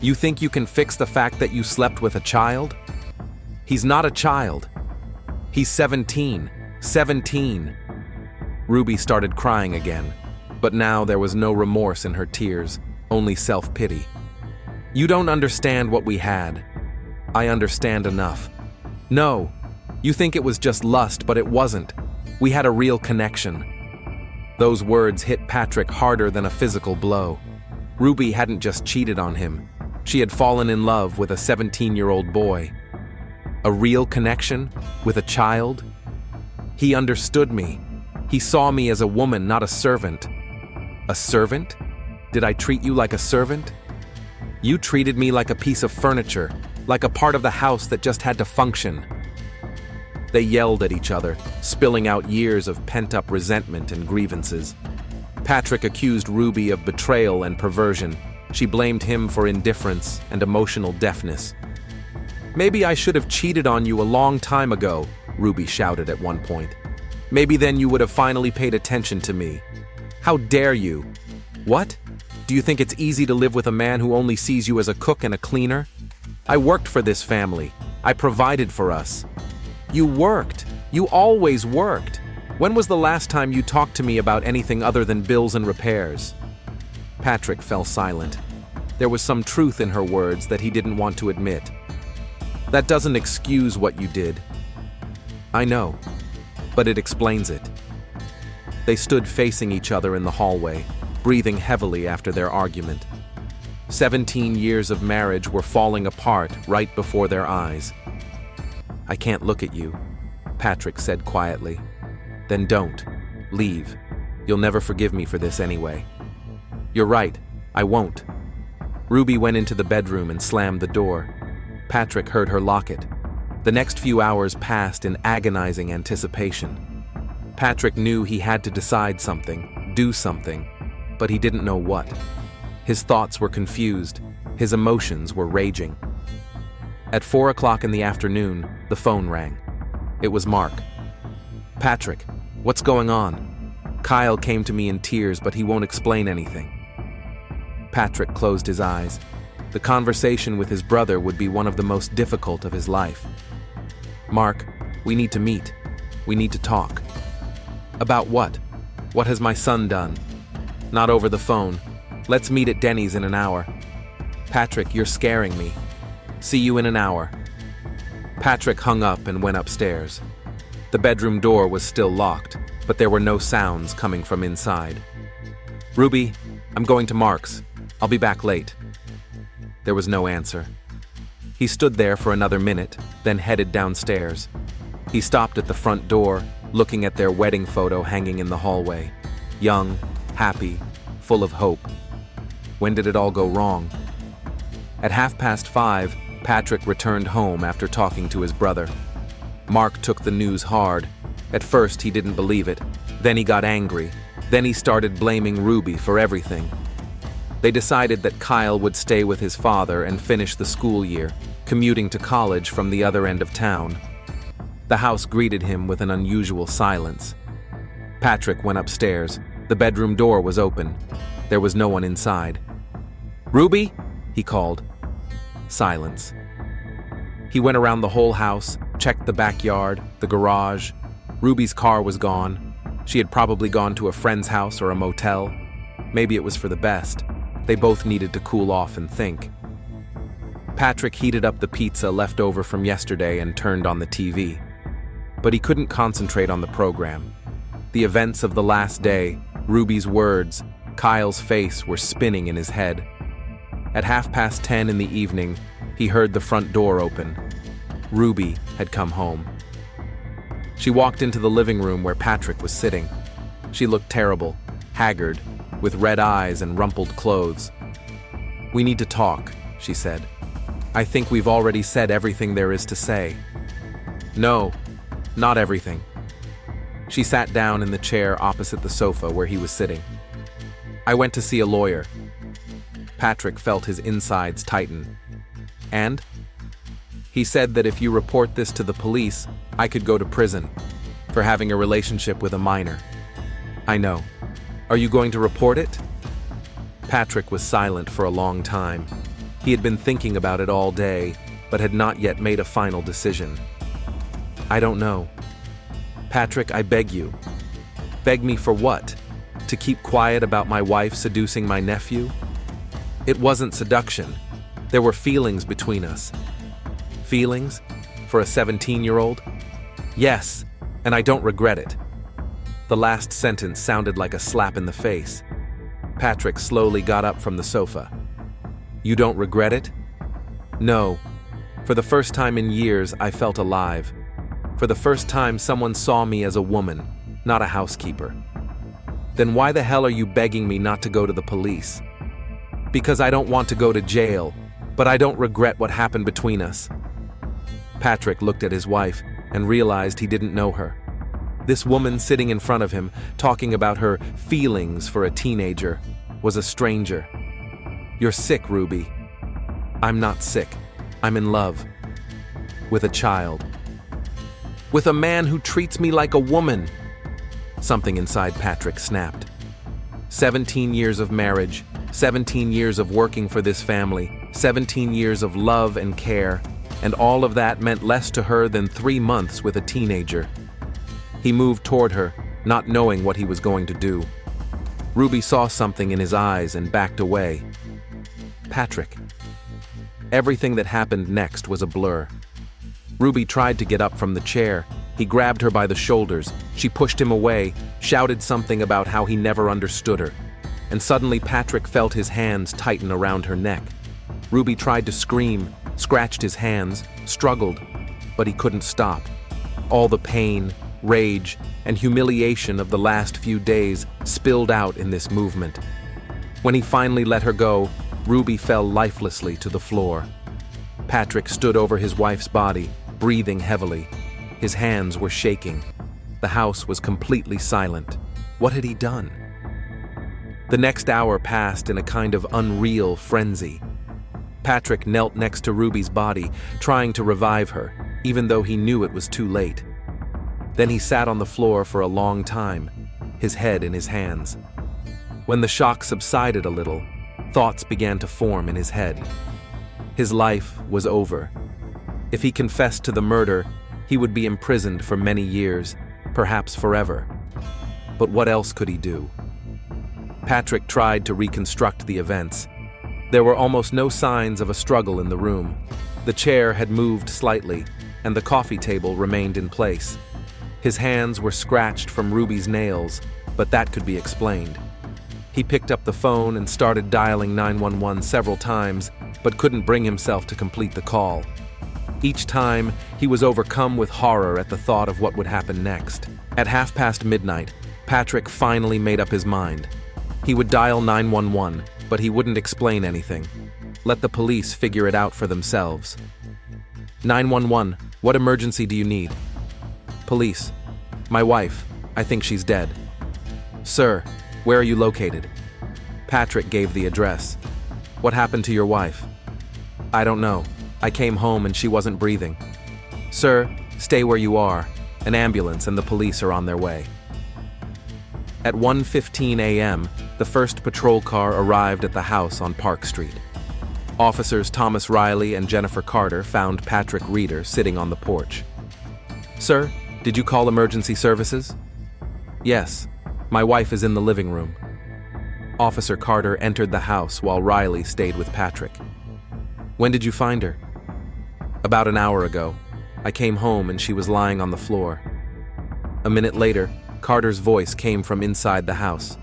"You think you can fix the fact that you slept with a child? He's not a child. He's 17. 17. Ruby started crying again, but now there was no remorse in her tears, only self-pity. "You don't understand what we had." "I understand enough." "No, you think it was just lust, but it wasn't. We had a real connection." Those words hit Patrick harder than a physical blow. Ruby hadn't just cheated on him. She had fallen in love with a 17-year-old boy. A real connection with a child? He understood me. He saw me as a woman, not a servant. A servant? Did I treat you like a servant? You treated me like a piece of furniture, like a part of the house that just had to function. They yelled at each other, spilling out years of pent-up resentment and grievances. Patrick accused Ruby of betrayal and perversion. She blamed him for indifference and emotional deafness. "Maybe I should have cheated on you a long time ago," Ruby shouted at one point. "Maybe then you would have finally paid attention to me. How dare you?" "What? Do you think it's easy to live with a man who only sees you as a cook and a cleaner? I worked for this family. I provided for us. You worked. You always worked. When was the last time you talked to me about anything other than bills and repairs? Patrick fell silent. There was some truth in her words that he didn't want to admit. That doesn't excuse what you did. I know, but it explains it. They stood facing each other in the hallway, breathing heavily after their argument. 17 years of marriage were falling apart right before their eyes. I can't look at you, Patrick said quietly. Then don't. Leave. You'll never forgive me for this anyway. You're right, I won't. Ruby went into the bedroom and slammed the door. Patrick heard her lock it. The next few hours passed in agonizing anticipation. Patrick knew he had to decide something, do something, but he didn't know what. His thoughts were confused. His emotions were raging. At 4 o'clock in the afternoon, the phone rang. It was Mark. Patrick, what's going on? Kyle came to me in tears, but he won't explain anything. Patrick closed his eyes. The conversation with his brother would be one of the most difficult of his life. Mark, we need to meet. We need to talk. About what? What has my son done? Not over the phone. Let's meet at Denny's in an hour. Patrick, you're scaring me. See you in an hour. Patrick hung up and went upstairs. The bedroom door was still locked, but there were no sounds coming from inside. Ruby, I'm going to Mark's. I'll be back late. There was no answer. He stood there for another minute, then headed downstairs. He stopped at the front door, looking at their wedding photo hanging in the hallway. Young, happy, full of hope. When did it all go wrong? At 5:30, Patrick returned home after talking to his brother. Mark took the news hard. At first, he didn't believe it. Then he got angry. Then he started blaming Ruby for everything. They decided that Kyle would stay with his father and finish the school year, commuting to college from the other end of town. The house greeted him with an unusual silence. Patrick went upstairs. The bedroom door was open. There was no one inside. Ruby? He called. Silence. He went around the whole house, checked the backyard, the garage. Ruby's car was gone. She had probably gone to a friend's house or a motel. Maybe it was for the best. They both needed to cool off and think. Patrick heated up the pizza left over from yesterday and turned on the TV. But he couldn't concentrate on the program. The events of the last day, Ruby's words, Kyle's face were spinning in his head. At 10:30 in the evening, he heard the front door open. Ruby had come home. She walked into the living room where Patrick was sitting. She looked terrible, haggard, with red eyes and rumpled clothes. We need to talk, she said. I think we've already said everything there is to say. No, not everything. She sat down in the chair opposite the sofa where he was sitting. I went to see a lawyer. Patrick felt his insides tighten. And? He said that if you report this to the police, I could go to prison for having a relationship with a minor. I know. Are you going to report it? Patrick was silent for a long time. He had been thinking about it all day, but had not yet made a final decision. I don't know. Patrick, I beg you. Beg me for what? To keep quiet about my wife seducing my nephew? It wasn't seduction. There were feelings between us. Feelings? For a 17-year-old? Yes, and I don't regret it. The last sentence sounded like a slap in the face. Patrick slowly got up from the sofa. You don't regret it? No. For the first time in years, I felt alive. For the first time, someone saw me as a woman, not a housekeeper. Then why the hell are you begging me not to go to the police? Because I don't want to go to jail, but I don't regret what happened between us. Patrick looked at his wife and realized he didn't know her. This woman sitting in front of him, talking about her feelings for a teenager, was a stranger. You're sick, Ruby. I'm not sick. I'm in love. With a child. With a man who treats me like a woman. Something inside Patrick snapped. 17 years of marriage, 17 years of working for this family, 17 years of love and care, and all of that meant less to her than 3 months with a teenager. He moved toward her, not knowing what he was going to do. Ruby saw something in his eyes and backed away. Patrick. Everything that happened next was a blur. Ruby tried to get up from the chair. He grabbed her by the shoulders. She pushed him away, shouted something about how he never understood her. And suddenly Patrick felt his hands tighten around her neck. Ruby tried to scream, scratched his hands, struggled, but he couldn't stop. All the pain, rage, and humiliation of the last few days spilled out in this movement. When he finally let her go, Ruby fell lifelessly to the floor. Patrick stood over his wife's body, breathing heavily. His hands were shaking. The house was completely silent. What had he done? The next hour passed in a kind of unreal frenzy. Patrick knelt next to Ruby's body, trying to revive her, even though he knew it was too late. Then he sat on the floor for a long time, his head in his hands. When the shock subsided a little, thoughts began to form in his head. His life was over. If he confessed to the murder, he would be imprisoned for many years, perhaps forever. But what else could he do? Patrick tried to reconstruct the events. There were almost no signs of a struggle in the room. The chair had moved slightly, and the coffee table remained in place. His hands were scratched from Ruby's nails, but that could be explained. He picked up the phone and started dialing 911 several times, but couldn't bring himself to complete the call. Each time, he was overcome with horror at the thought of what would happen next. At midnight, Patrick finally made up his mind. He would dial 911, but he wouldn't explain anything. Let the police figure it out for themselves. 911, what emergency do you need? Police. My wife. I think she's dead. Sir, where are you located? Patrick gave the address. What happened to your wife? I don't know. I came home and she wasn't breathing. Sir, stay where you are. An ambulance and the police are on their way. At 1:15 a.m., the first patrol car arrived at the house on Park Street. Officers Thomas Riley and Jennifer Carter found Patrick Reeder sitting on the porch. Sir, did you call emergency services? Yes. My wife is in the living room. Officer Carter entered the house while Riley stayed with Patrick. When did you find her? About an hour ago. I came home and she was lying on the floor. A minute later, Carter's voice came from inside the house.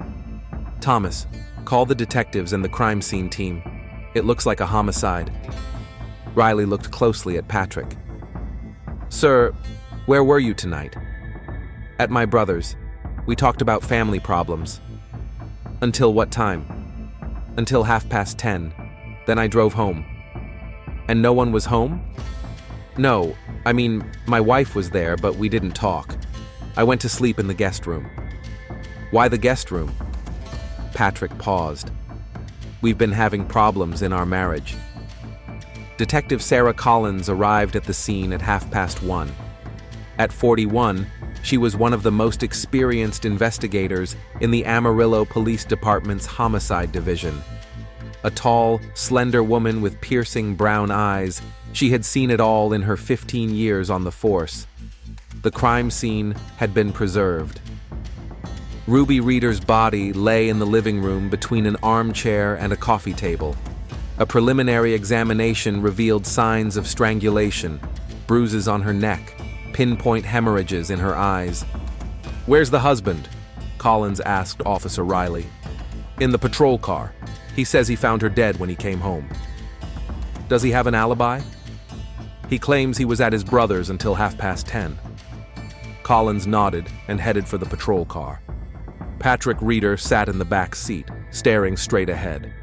Thomas, call the detectives and the crime scene team. It looks like a homicide. Riley looked closely at Patrick. Sir, where were you tonight? At my brother's. We talked about family problems. Until what time? Until 10:30. Then I drove home. And no one was home? No, I mean, my wife was there, but we didn't talk. I went to sleep in the guest room. Why the guest room? Patrick paused. We've been having problems in our marriage. Detective Sarah Collins arrived at the scene at 1:30. At 41, she was one of the most experienced investigators in the Amarillo Police Department's Homicide Division. A tall, slender woman with piercing brown eyes, she had seen it all in her 15 years on the force. The crime scene had been preserved. Ruby Reeder's body lay in the living room between an armchair and a coffee table. A preliminary examination revealed signs of strangulation, bruises on her neck, pinpoint hemorrhages in her eyes. Where's the husband? Collins asked Officer Riley. In the patrol car. He says he found her dead when he came home. Does he have an alibi? He claims he was at his brother's until 10:30. Collins nodded and headed for the patrol car. Patrick Reeder sat in the back seat, staring straight ahead.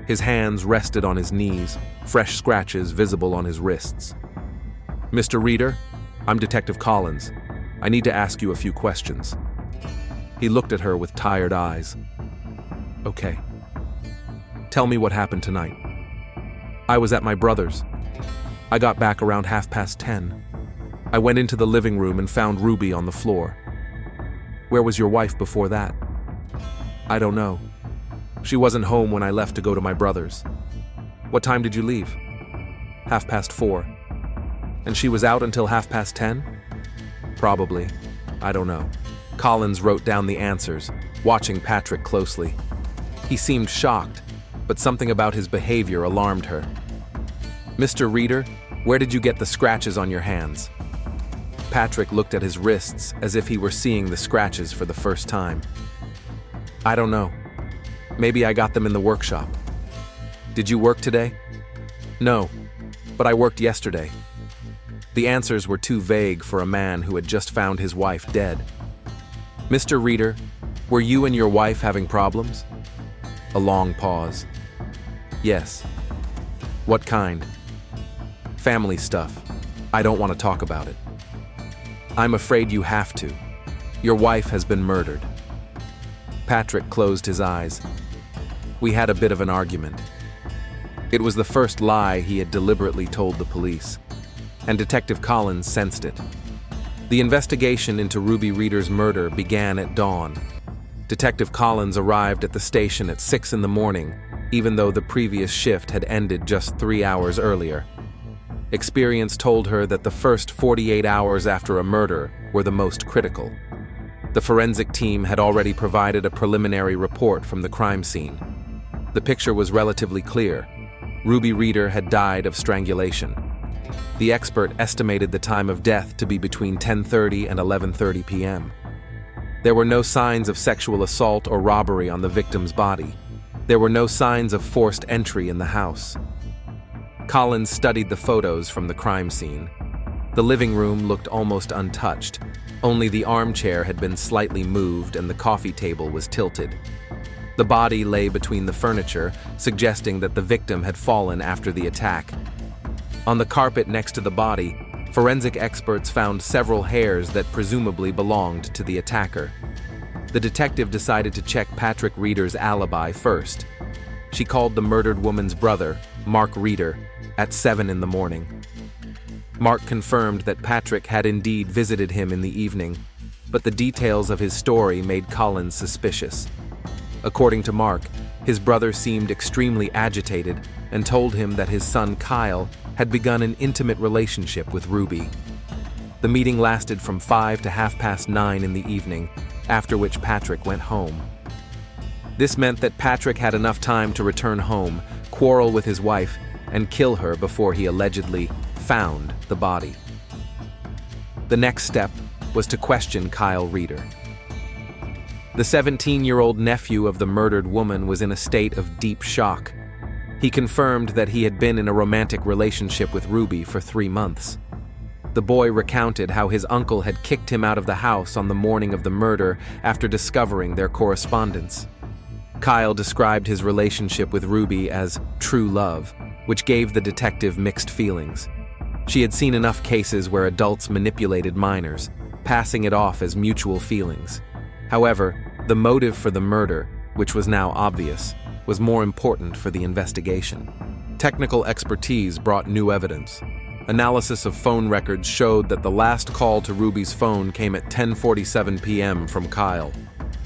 His hands rested on his knees, fresh scratches visible on his wrists. Mr. Reeder, I'm Detective Collins. I need to ask you a few questions. He looked at her with tired eyes. Okay. Tell me what happened tonight. I was at my brother's. I got back around 10:30. I went into the living room and found Ruby on the floor. Where was your wife before that? I don't know. She wasn't home when I left to go to my brother's. What time did you leave? 4:30. And she was out until 10:30? Probably. I don't know. Collins wrote down the answers, watching Patrick closely. He seemed shocked, but something about his behavior alarmed her. Mr. Reader, where did you get the scratches on your hands? Patrick looked at his wrists as if he were seeing the scratches for the first time. I don't know. Maybe I got them in the workshop. Did you work today? No, but I worked yesterday. The answers were too vague for a man who had just found his wife dead. Mr. Reader, were you and your wife having problems? A long pause. Yes. What kind? Family stuff. I don't want to talk about it. I'm afraid you have to. Your wife has been murdered. Patrick closed his eyes. We had a bit of an argument. It was the first lie he had deliberately told the police, and Detective Collins sensed it. The investigation into Ruby Reader's murder began at dawn. Detective Collins arrived at the station at 6 a.m, even though the previous shift had ended just 3 hours earlier. Experience told her that the first 48 hours after a murder were the most critical. The forensic team had already provided a preliminary report from the crime scene. The picture was relatively clear. Ruby Reader had died of strangulation. The expert estimated the time of death to be between 10:30 and 11:30 p.m. There were no signs of sexual assault or robbery on the victim's body. There were no signs of forced entry in the house. Collins studied the photos from the crime scene. The living room looked almost untouched. Only the armchair had been slightly moved and the coffee table was tilted. The body lay between the furniture, suggesting that the victim had fallen after the attack. On the carpet next to the body, forensic experts found several hairs that presumably belonged to the attacker. The detective decided to check Patrick Reader's alibi first. She called the murdered woman's brother, Mark Reader, at 7 a.m. Mark confirmed that Patrick had indeed visited him in the evening, but the details of his story made Collins suspicious. According to Mark, his brother seemed extremely agitated and told him that his son Kyle had begun an intimate relationship with Ruby. The meeting lasted from 5 to 9:30 in the evening, after which Patrick went home. This meant that Patrick had enough time to return home, quarrel with his wife, and kill her before he allegedly found the body. The next step was to question Kyle Reader. The 17-year-old nephew of the murdered woman was in a state of deep shock. He confirmed that he had been in a romantic relationship with Ruby for 3 months. The boy recounted how his uncle had kicked him out of the house on the morning of the murder after discovering their correspondence. Kyle described his relationship with Ruby as true love, which gave the detective mixed feelings. She had seen enough cases where adults manipulated minors, passing it off as mutual feelings. However, the motive for the murder, which was now obvious, was more important for the investigation. Technical expertise brought new evidence. Analysis of phone records showed that the last call to Ruby's phone came at 10:47 p.m. from Kyle.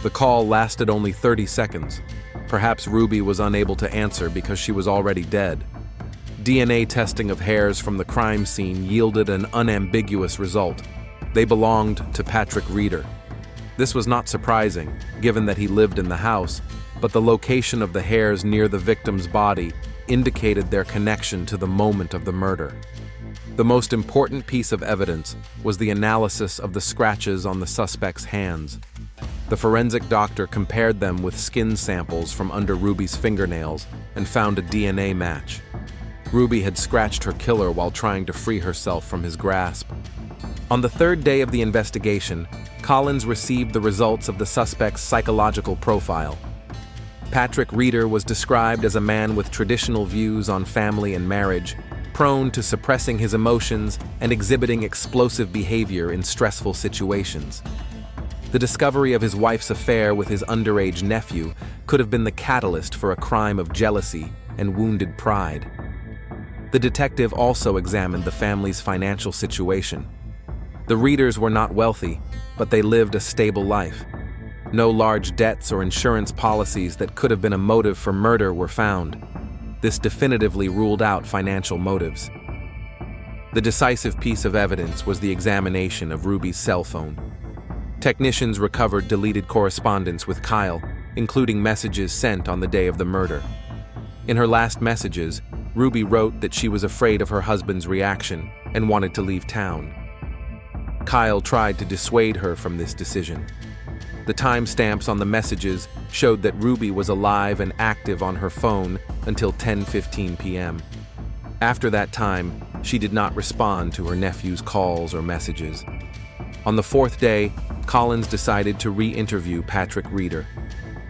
The call lasted only 30 seconds. Perhaps Ruby was unable to answer because she was already dead. DNA testing of hairs from the crime scene yielded an unambiguous result. They belonged to Patrick Reader. This was not surprising, given that he lived in the house, but the location of the hairs near the victim's body indicated their connection to the moment of the murder. The most important piece of evidence was the analysis of the scratches on the suspect's hands. The forensic doctor compared them with skin samples from under Ruby's fingernails and found a DNA match. Ruby had scratched her killer while trying to free herself from his grasp. On the third day of the investigation, Collins received the results of the suspect's psychological profile. Patrick Reader was described as a man with traditional views on family and marriage, prone to suppressing his emotions and exhibiting explosive behavior in stressful situations. The discovery of his wife's affair with his underage nephew could have been the catalyst for a crime of jealousy and wounded pride. The detective also examined the family's financial situation. The Readers were not wealthy, but they lived a stable life. No large debts or insurance policies that could have been a motive for murder were found. This definitively ruled out financial motives. The decisive piece of evidence was the examination of Ruby's cell phone. Technicians recovered deleted correspondence with Kyle, including messages sent on the day of the murder. In her last messages, Ruby wrote that she was afraid of her husband's reaction and wanted to leave town. Kyle tried to dissuade her from this decision. The timestamps on the messages showed that Ruby was alive and active on her phone until 10:15 p.m. After that time, she did not respond to her nephew's calls or messages. On the fourth day, Collins decided to re-interview Patrick Reeder.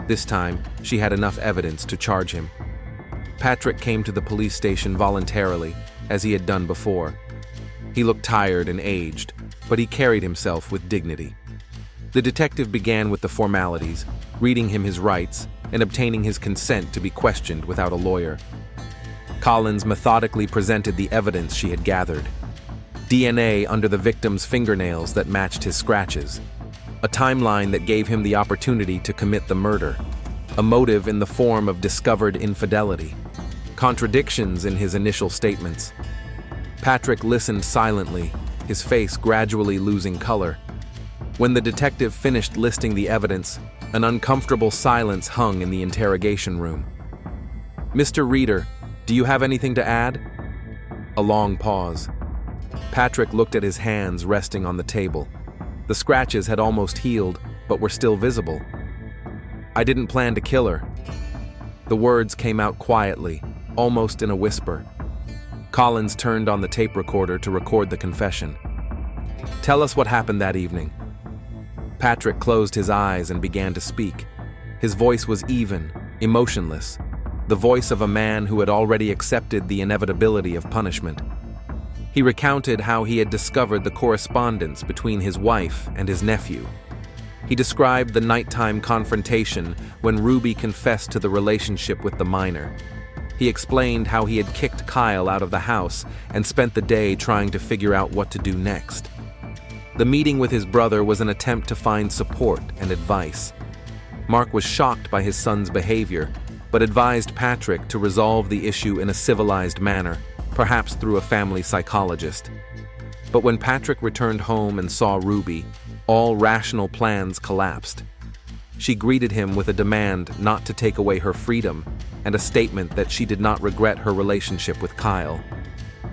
This time, she had enough evidence to charge him. Patrick came to the police station voluntarily, as he had done before. He looked tired and aged, but he carried himself with dignity. The detective began with the formalities, reading him his rights and obtaining his consent to be questioned without a lawyer. Collins methodically presented the evidence she had gathered. DNA under the victim's fingernails that matched his scratches. A timeline that gave him the opportunity to commit the murder. A motive in the form of discovered infidelity. Contradictions in his initial statements. Patrick listened silently, his face gradually losing color. When the detective finished listing the evidence, an uncomfortable silence hung in the interrogation room. "Mr. Reeder, do you have anything to add?" A long pause. Patrick looked at his hands resting on the table. The scratches had almost healed, but were still visible. "I didn't plan to kill her." The words came out quietly, almost in a whisper. Collins turned on the tape recorder to record the confession. "Tell us what happened that evening." Patrick closed his eyes and began to speak. His voice was even, emotionless, the voice of a man who had already accepted the inevitability of punishment. He recounted how he had discovered the correspondence between his wife and his nephew. He described the nighttime confrontation when Ruby confessed to the relationship with the minor. He explained how he had kicked Kyle out of the house and spent the day trying to figure out what to do next. The meeting with his brother was an attempt to find support and advice. Mark was shocked by his son's behavior, but advised Patrick to resolve the issue in a civilized manner, perhaps through a family psychologist. But when Patrick returned home and saw Ruby, all rational plans collapsed. She greeted him with a demand not to take away her freedom and a statement that she did not regret her relationship with Kyle.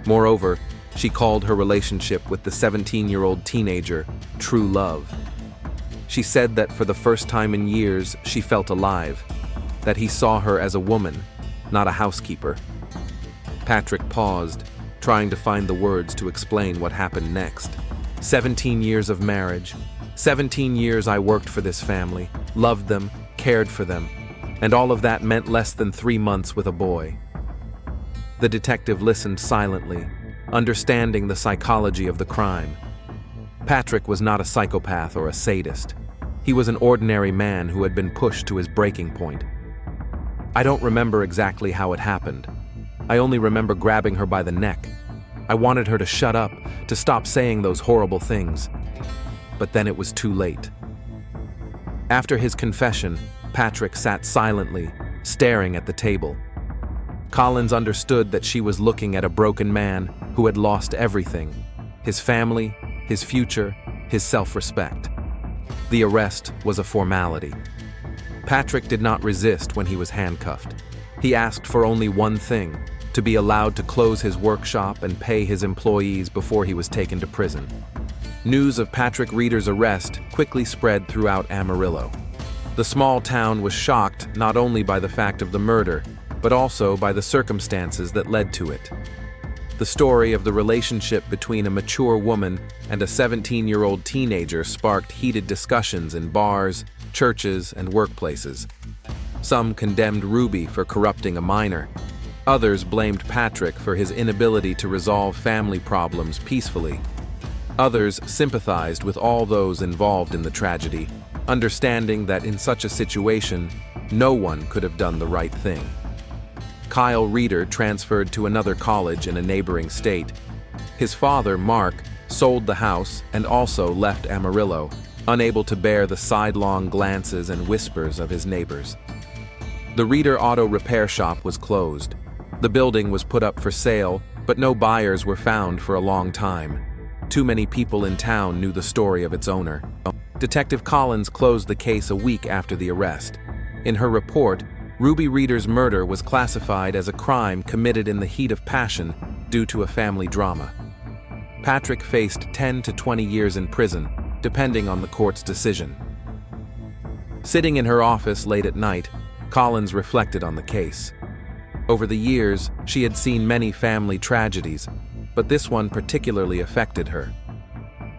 Moreover, she called her relationship with the 17-year-old teenager true love. She said that for the first time in years she felt alive, that he saw her as a woman, not a housekeeper. Patrick paused, trying to find the words to explain what happened next. 17 years of marriage. 17 years I worked for this family, loved them, cared for them, and all of that meant less than 3 months with a boy. The detective listened silently, understanding the psychology of the crime. Patrick was not a psychopath or a sadist. He was an ordinary man who had been pushed to his breaking point. "I don't remember exactly how it happened. I only remember grabbing her by the neck. I wanted her to shut up, to stop saying those horrible things. But then it was too late." After his confession, Patrick sat silently, staring at the table. Collins understood that she was looking at a broken man who had lost everything: his family, his future, his self-respect. The arrest was a formality. Patrick did not resist when he was handcuffed. He asked for only one thing: to be allowed to close his workshop and pay his employees before he was taken to prison. News of Patrick Reeder's arrest quickly spread throughout Amarillo. The small town was shocked not only by the fact of the murder, but also by the circumstances that led to it. The story of the relationship between a mature woman and a 17-year-old teenager sparked heated discussions in bars, churches, and workplaces. Some condemned Ruby for corrupting a minor. Others blamed Patrick for his inability to resolve family problems peacefully. Others sympathized with all those involved in the tragedy, understanding that in such a situation, no one could have done the right thing. Kyle Reeder transferred to another college in a neighboring state. His father, Mark, sold the house and also left Amarillo, unable to bear the sidelong glances and whispers of his neighbors. The Reader Auto Repair Shop was closed. The building was put up for sale, but no buyers were found for a long time. Too many people in town knew the story of its owner. Detective Collins closed the case a week after the arrest. In her report, Ruby Reader's murder was classified as a crime committed in the heat of passion due to a family drama. Patrick faced 10 to 20 years in prison, depending on the court's decision. Sitting in her office late at night, Collins reflected on the case. Over the years, she had seen many family tragedies, but this one particularly affected her.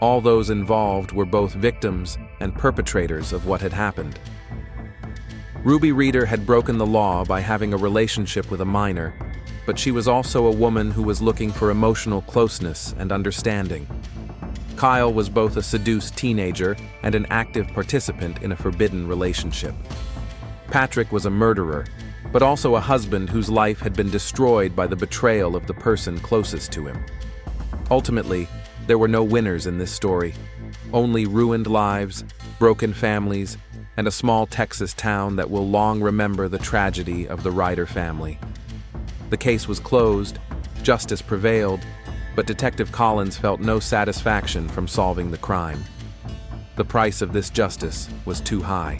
All those involved were both victims and perpetrators of what had happened. Ruby Reader had broken the law by having a relationship with a minor, but she was also a woman who was looking for emotional closeness and understanding. Kyle was both a seduced teenager and an active participant in a forbidden relationship. Patrick was a murderer, but also a husband whose life had been destroyed by the betrayal of the person closest to him. Ultimately, there were no winners in this story, only ruined lives, broken families, and a small Texas town that will long remember the tragedy of the Ryder family. The case was closed, justice prevailed, but Detective Collins felt no satisfaction from solving the crime. The price of this justice was too high.